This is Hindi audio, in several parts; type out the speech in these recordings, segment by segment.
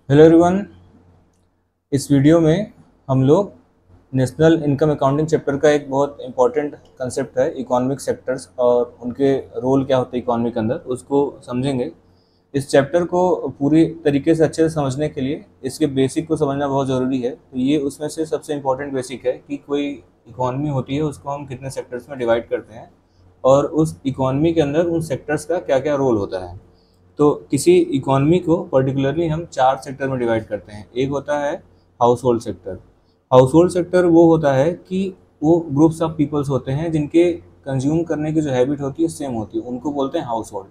Hello everyone. इस वीडियो में हम लोग नेशनल इनकम अकाउंटिंग चैप्टर का एक बहुत इंपॉर्टेंट कंसेप्ट है इकोनॉमिक सेक्टर्स और उनके रोल क्या होते हैं इकोनॉमी के अंदर उसको समझेंगे। इस चैप्टर को पूरी तरीके से अच्छे से समझने के लिए इसके बेसिक को समझना बहुत ज़रूरी है। तो ये उसमें से सबसे इम्पोर्टेंट बेसिक है कि कोई इकोनॉमी होती है उसको हम कितने सेक्टर्स में डिवाइड करते हैं और उस इकोनॉमी के अंदर उन सेक्टर्स का क्या क्या रोल होता है। तो किसी इकोनॉमी को पर्टिकुलरली हम चार सेक्टर में डिवाइड करते हैं। एक होता है house hold sector. House hold sector वो होता है कि वो ग्रुप्स ऑफ पीपल्स होते हैं जिनके कंज्यूम करने की जो हैबिट होती है सेम होती है, उनको बोलते हैं हाउस होल्ड।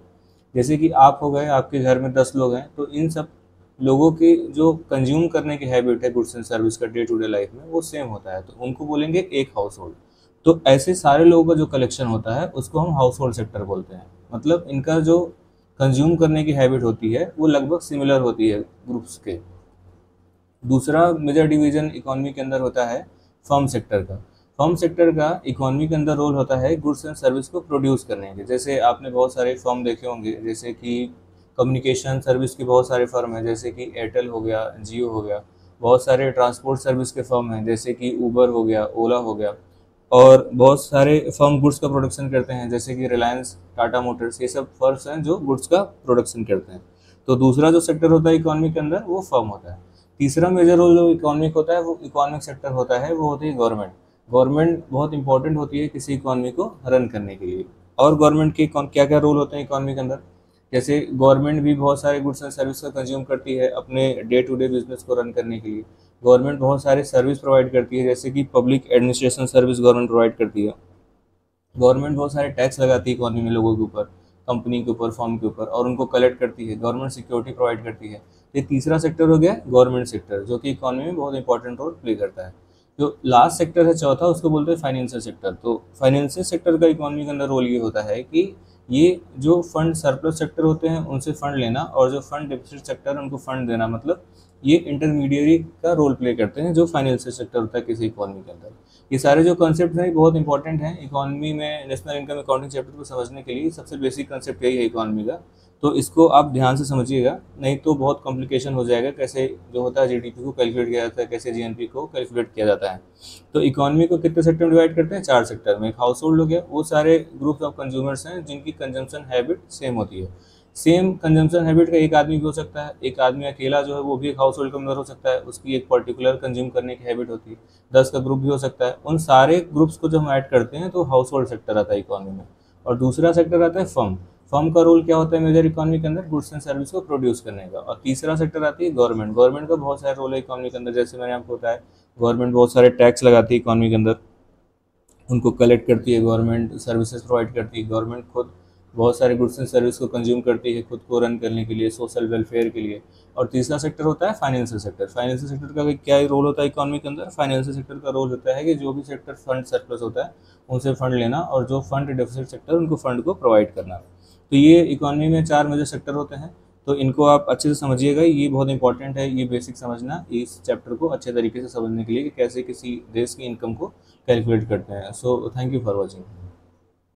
जैसे कि आप हो गए, आपके घर में 10 लोग हैं, तो इन सब लोगों की जो कंज्यूम करने की हैबिट है गुड्स एंड सर्विस का डे टू डे लाइफ में वो सेम होता है, तो उनको बोलेंगे एक हाउस होल्ड। तो ऐसे सारे लोगों का जो कलेक्शन होता है उसको हम हाउस होल्ड सेक्टर बोलते हैं। मतलब इनका जो कंज्यूम करने की हैबिट होती है वो लगभग सिमिलर होती है ग्रुप्स के। दूसरा मेजर डिवीजन इकोनॉमी के अंदर होता है फर्म सेक्टर का। फर्म सेक्टर का इकोनॉमी के अंदर रोल होता है गुड्स एंड सर्विस को प्रोड्यूस करने के। जैसे आपने बहुत सारे फर्म देखे होंगे, जैसे कि कम्युनिकेशन सर्विस की बहुत सारे फर्म हैं, जैसे कि एयरटेल हो गया, जियो हो गया। बहुत सारे ट्रांसपोर्ट सर्विस के फर्म हैं, जैसे कि ऊबर हो गया, ओला हो गया। और बहुत सारे फर्म गुड्स का प्रोडक्शन करते हैं, जैसे कि रिलायंस, टाटा मोटर्स, ये सब फर्म्स हैं जो गुड्स का प्रोडक्शन करते हैं। तो दूसरा जो सेक्टर होता है इकोनॉमी के अंदर वो फर्म होता है। तीसरा मेजर रोल जो इकोनॉमिक होता है वो इकोनॉमिक सेक्टर होता है, वो होती है गवर्नमेंट। गवर्नमेंट बहुत इंपॉर्टेंट होती है किसी इकोनॉमी को रन करने के लिए। और गवर्नमेंट के क्या क्या रोल होते हैं इकोनॉमी के अंदर, जैसे गवर्नमेंट भी बहुत सारे गुड्स एंड सर्विस का कंज्यूम करती है अपने डे टू डे बिजनेस को रन करने के लिए। गवर्नमेंट बहुत सारे सर्विस प्रोवाइड करती है, जैसे कि public administration service government provide करती है। गवर्नमेंट बहुत सारे टैक्स लगाती है इकोनॉमी में, लोगों के ऊपर, कंपनी के ऊपर, फर्म के ऊपर, और उनको कलेक्ट करती है। गवर्नमेंट सिक्योरिटी प्रोवाइड करती है। ये तीसरा सेक्टर हो गया गवर्नमेंट सेक्टर, जो कि इकोनॉमी में बहुत इंपॉर्टेंट रोल प्ले करता है। जो लास्ट सेक्टर है चौथा, उसको बोलते हैं फाइनेंशियल सेक्टर। तो फाइनेंशियल सेक्टर का इकोनॉमी के अंदर रोल ये होता है कि ये जो फंड सरप्लस सेक्टर होते हैं उनसे फंड लेना, और जो फंड डेफिसिट सेक्टर है उनको फंड देना। मतलब ये इंटरमीडियरी का रोल प्ले करते हैं जो फाइनेंशियल सेक्टर होता है किसी इकोनॉमी के अंदर। ये सारे जो कॉन्सेप्ट हैं बहुत इंपॉर्टेंट हैं इकोनॉमी में। नेशनल इनकम अकाउंटिंग चैप्टर को समझने के लिए सबसे बेसिक कॉन्सेप्ट यही है इकोनॉमी का। तो इसको आप ध्यान से समझिएगा, नहीं तो बहुत कॉम्प्लिकेशन हो जाएगा। कैसे जो होता है जीडीपी को कैलकुलेट किया जाता है, कैसे जीएनपी को कैलकुलेट किया जाता है। तो इकोनॉमी को कितने सेक्टर में डिवाइड करते हैं? चार सेक्टर में। एक हाउस होल्ड हो गया, वो सारे ग्रुप्स ऑफ कंज्यूमर्स हैं जिनकी कंजम्पशन हैबिट सेम होती है। सेम कंजम्पशन हैबिट का एक आदमी भी हो सकता है, एक आदमी अकेला जो है वो भी एक हाउस होल्ड का मेंबर हो सकता है, उसकी एक पर्टिकुलर कंज्यूम करने की हैबिट होती है। 10 का ग्रुप भी हो सकता है। उन सारे ग्रुप्स को जब हम ऐड करते हैं तो हाउस होल्ड सेक्टर आता है इकोनॉमी में। और दूसरा सेक्टर आता है फर्म। फर्म का रोल क्या होता है मेजर इकोनॉमी के अंदर? गुड्स एंड सर्विस को प्रोड्यूस करने का। और तीसरा सेक्टर आती है गवर्नमेंट। गवर्नमेंट का बहुत सारे रोल है इकोनॉमी के अंदर, जैसे मैंने आपको बताया गवर्नमेंट बहुत सारे टैक्स लगाती है इकोनॉमी के अंदर, उनको कलेक्ट करती है। गवर्नमेंट सर्विसेज प्रोवाइड करती है। गवर्नमेंट खुद बहुत सारे गुड्स एंड सर्विस को कंज्यूम करती है खुद को रन करने के लिए, सोशल वेलफेयर के लिए। और तीसरा सेक्टर होता है फाइनेंशियल सेक्टर। फाइनेंशियल सेक्टर का क्या रोल होता है इकोनॉमी के अंदर? फाइनेंशियल सेक्टर का रोल होता है कि जो भी सेक्टर फंड सरप्लस होता है उनसे फंड लेना, और जो फंड डेफिसिट सेक्टर उनको फंड को प्रोवाइड करना। तो ये इकोनॉमी में चार मेजर सेक्टर होते हैं। तो इनको आप अच्छे से समझिएगा, ये बहुत इंपॉर्टेंट है ये बेसिक समझना इस चैप्टर को अच्छे तरीके से समझने के लिए कि कैसे किसी देश की इनकम को कैलकुलेट करते हैं। So thank you for watching.